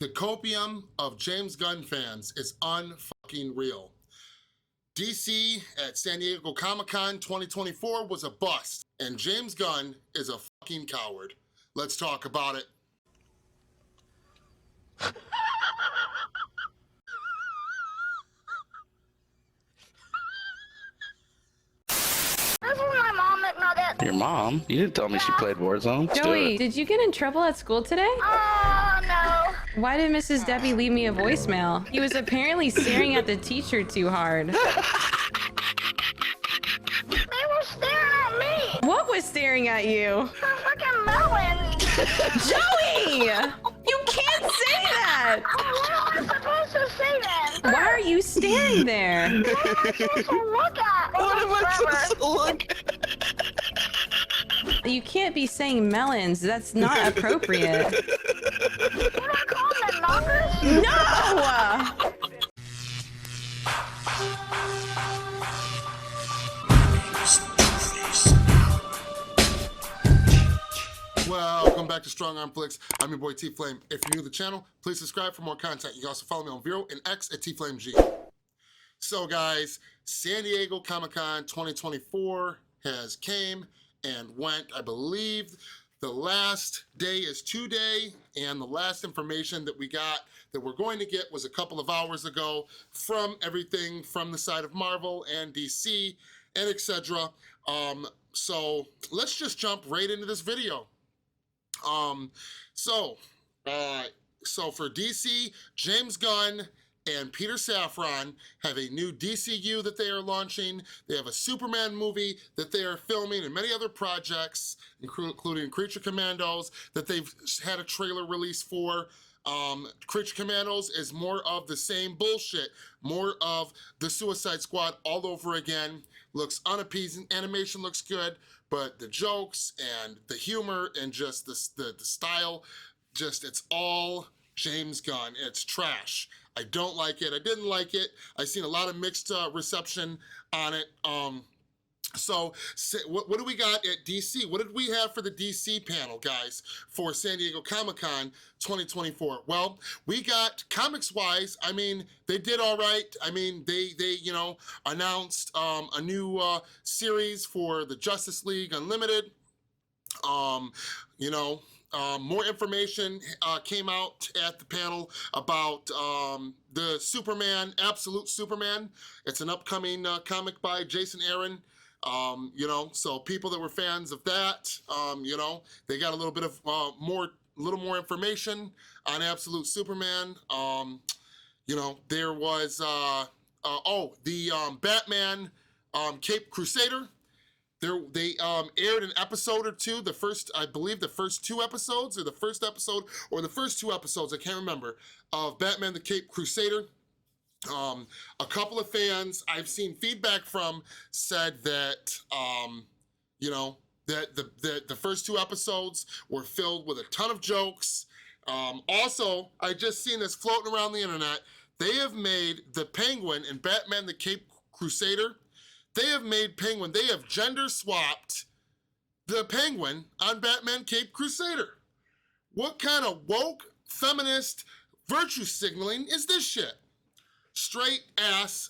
The copium of James Gunn fans is unfucking real. DC at San Diego ComicCon 2024 was a bust, and James Gunn is a fucking coward. Let's talk about it. Your mom? You didn't tell me she played Warzone. Joey, did you get in trouble at school today? Oh, no. Why did Mrs. Debbie leave me a voicemail? He was apparently staring at the teacher too hard. They were staring at me. What was staring at you? The fucking melon. Joey! You can't say that! Why am I supposed to say that? Why are you standing there? What am I supposed to look at? What am I supposed to look at? You can't be saying melons. That's not appropriate. Did I call them knockers? No! Welcome back to Strong Arm Flix. I'm your boy Tflame. If you're new to the channel, please subscribe for more content. You can also follow me on Vero and X at TFlameG. So guys, San Diego Comic-Con 2024 has came and went. I believe the last day is today, and the last information that we got that we're going to get was a couple of hours ago from everything from the side of Marvel and DC and etc. So let's just jump right into this video. So for DC, James Gunn and Peter Safran have a new DCU that they are launching. They have a Superman movie that they are filming and many other projects, including Creature Commandos, that they've had a trailer release for. Creature Commandos is more of the same bullshit, more of the Suicide Squad all over again. Looks unappeasing, animation looks good, but the jokes and the humor and just the style, just it's all James Gunn. It's trash. I don't like it. I didn't like it. I've seen a lot of mixed reception on it. So what do we got at DC? What did we have for the DC panel, guys, for San Diego Comic-Con 2024? Well, we got comics-wise, I mean, they did all right. I mean, they you know, announced a new series for the Justice League Unlimited. You know, more information came out at the panel about the Superman, Absolute Superman. It's an upcoming comic by Jason Aaron. You know, so people that were fans of that, you know, they got a little bit of little more information on Absolute Superman. You know, there was the Batman Cape Crusader. They aired an episode or two, the first, I believe the first two episodes, or the first episode, or the first two episodes, I can't remember, of Batman the Cape Crusader. A couple of fans I've seen feedback from said that, you know, that the first two episodes were filled with a ton of jokes. Also, I just seen this floating around the internet. They have made the Penguin in Batman the Cape Crusader, they have made Penguin, they have gender swapped the Penguin on Batman Cape Crusader. What kind of woke, feminist, virtue signaling is this shit? Straight ass,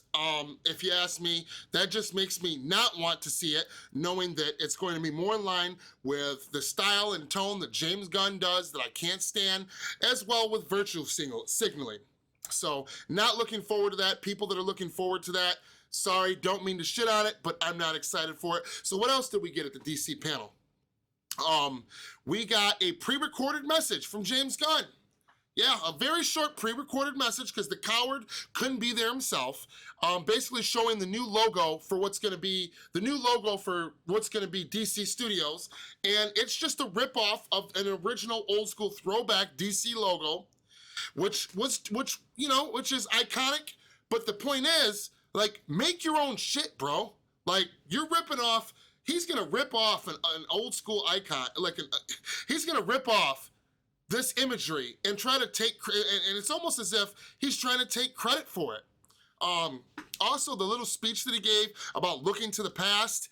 if you ask me. That just makes me not want to see it, knowing that it's going to be more in line with the style and tone that James Gunn does that I can't stand, as well with virtue signaling. So not looking forward to that. People that are looking forward to that, sorry, don't mean to shit on it, but I'm not excited for it. So what else did we get at the DC panel? We got a pre-recorded message from James Gunn. Yeah, a very short pre-recorded message because the coward couldn't be there himself. Basically showing the new logo for what's going to be DC Studios, and it's just a ripoff of an original old school throwback DC logo, which is iconic. But the point is, like, make your own shit, bro. Like, you're ripping off. He's gonna rip off an old school icon, he's gonna rip off this imagery and try to take, and it's almost as if he's trying to take credit for it. Also, the little speech that he gave about looking to the past,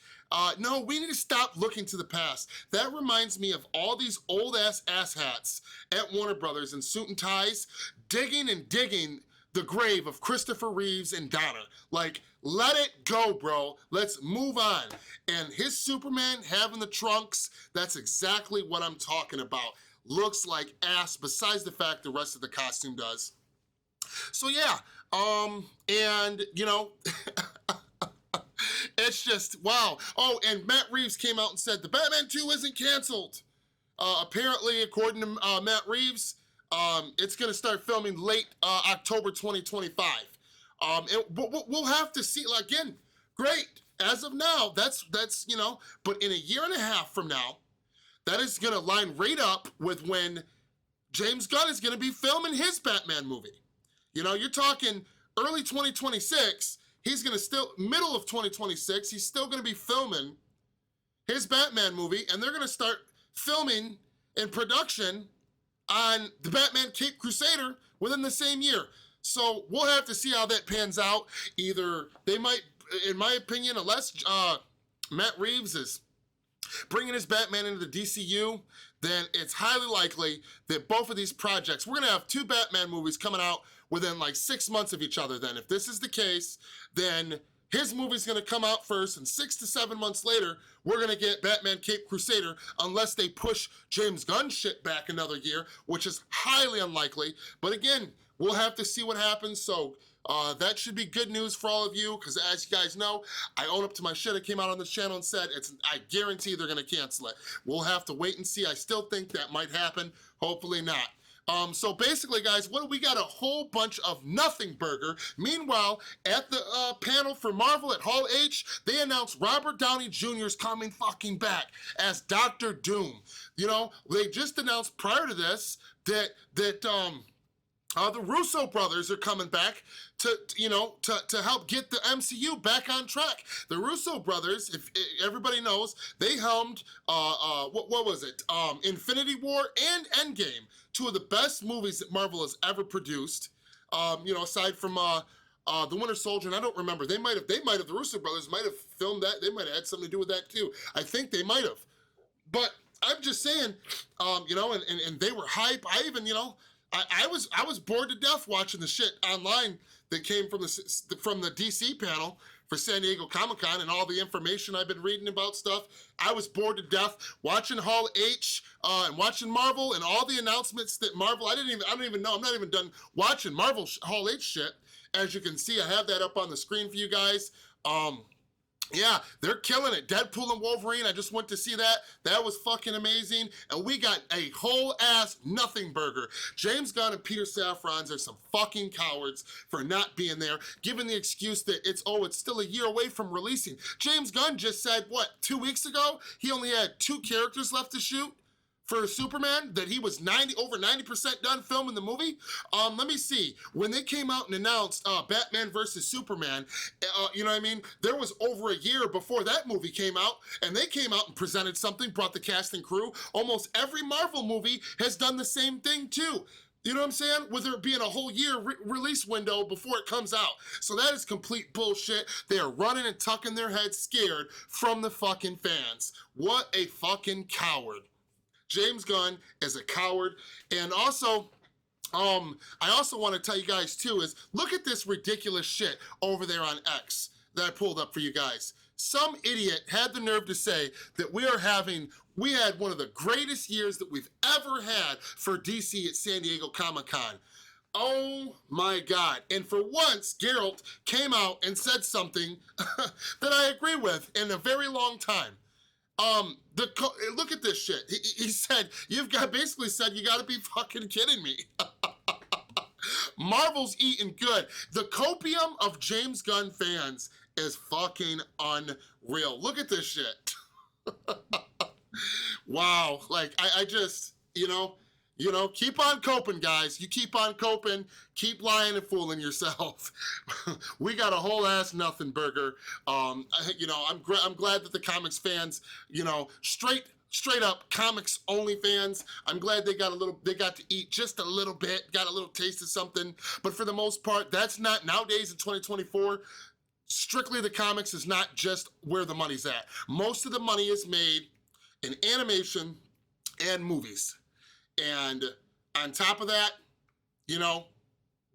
no, we need to stop looking to the past. That reminds me of all these old-ass asshats at Warner Brothers in suit and ties, digging and digging the grave of Christopher Reeves and Donner. Like, let it go, bro. Let's move on. And his Superman having the trunks, that's exactly what I'm talking about. Looks like ass, besides the fact the rest of the costume does. So yeah, and you know, it's just, wow. Oh, and Matt Reeves came out and said the Batman 2 isn't canceled. Apparently, according to Matt Reeves, it's gonna start filming late October 2025. We'll have to see, like, again, great. As of now, that's you know, but in a year and a half from now, that is gonna line right up with when James Gunn is gonna be filming his Batman movie. You know, you're talking early 2026, he's gonna still, middle of 2026, he's still gonna be filming his Batman movie, and they're gonna start filming in production on the Batman Caped Crusader within the same year. So we'll have to see how that pans out. Either they might, in my opinion, unless Matt Reeves is bringing his Batman into the DCU, then it's highly likely that both of these projects, we're gonna have 2 Batman movies coming out within like 6 months of each other. Then if this is the case, then his movie's gonna come out first, and 6 to 7 months later, we're gonna get Batman Caped Crusader, unless they push James Gunn shit back another year, which is highly unlikely. But again, we'll have to see what happens. So that should be good news for all of you, because as you guys know, I own up to my shit. I came out on this channel and said, I guarantee they're gonna cancel it. We'll have to wait and see. I still think that might happen, hopefully not. So basically, guys, we got a whole bunch of nothing burger. Meanwhile, at the panel for Marvel at Hall H, they announced Robert Downey Jr. is coming fucking back as Dr. Doom. You know, they just announced prior to this that the Russo brothers are coming back to help get the MCU back on track. The Russo brothers, if everybody knows, they helmed what was it? Infinity War and Endgame, 2 of the best movies that Marvel has ever produced. You know, aside from the Winter Soldier, and I don't remember. The Russo brothers might have filmed that. They might have had something to do with that too. I think they might have. But I'm just saying, you know, and they were hype. I even, you know, I was bored to death watching the shit online that came from the DC panel for San Diego Comic-Con, and all the information I've been reading about stuff. I was bored to death watching Hall H and watching Marvel and all the announcements that Marvel, I don't even know, I'm not even done watching Marvel Hall H shit. As you can see, I have that up on the screen for you guys. Yeah, they're killing it. Deadpool and Wolverine, I just went to see that. That was fucking amazing. And we got a whole ass nothing burger. James Gunn and Peter Safran are some fucking cowards for not being there, giving the excuse that it's still a year away from releasing. James Gunn just said, what, 2 weeks ago? He only had 2 characters left to shoot for Superman, that he was over 90% done filming the movie. Let me see, when they came out and announced Batman versus Superman, you know what I mean? There was over a year before that movie came out, and they came out and presented something, brought the cast and crew. Almost every Marvel movie has done the same thing too. You know what I'm saying? With there being a whole year release window before it comes out. So that is complete bullshit. They are running and tucking their heads scared from the fucking fans. What a fucking coward. James Gunn is a coward. And also, I also want to tell you guys too is, look at this ridiculous shit over there on X that I pulled up for you guys. Some idiot had the nerve to say that we had one of the greatest years that we've ever had for DC at San Diego Comic-Con. Oh my God. And for once, Geralt came out and said something that I agree with in a very long time. Look at this shit. He said, basically said, you gotta be fucking kidding me. Marvel's eating good. The copium of James Gunn fans is fucking unreal. Look at this shit. Wow, like, I just, you know, keep on coping, guys. You keep on coping, keep lying and fooling yourself. We got a whole ass nothing burger. You know, I'm glad that the comics fans, you know, straight straight up comics only fans. I'm glad they got to eat just a little bit, got a little taste of something. But for the most part, that's not, nowadays in 2024, strictly the comics is not just where the money's at. Most of the money is made in animation and movies. And on top of that, you know,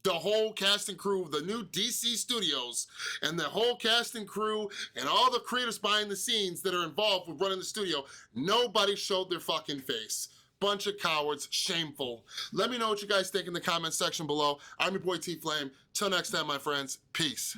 the whole cast and crew of the new DC studios and the whole cast and crew and all the creators behind the scenes that are involved with running the studio, nobody showed their fucking face. Bunch of cowards, shameful. Let me know what you guys think in the comment section below. I'm your boy Tflame. Till next time, my friends, peace.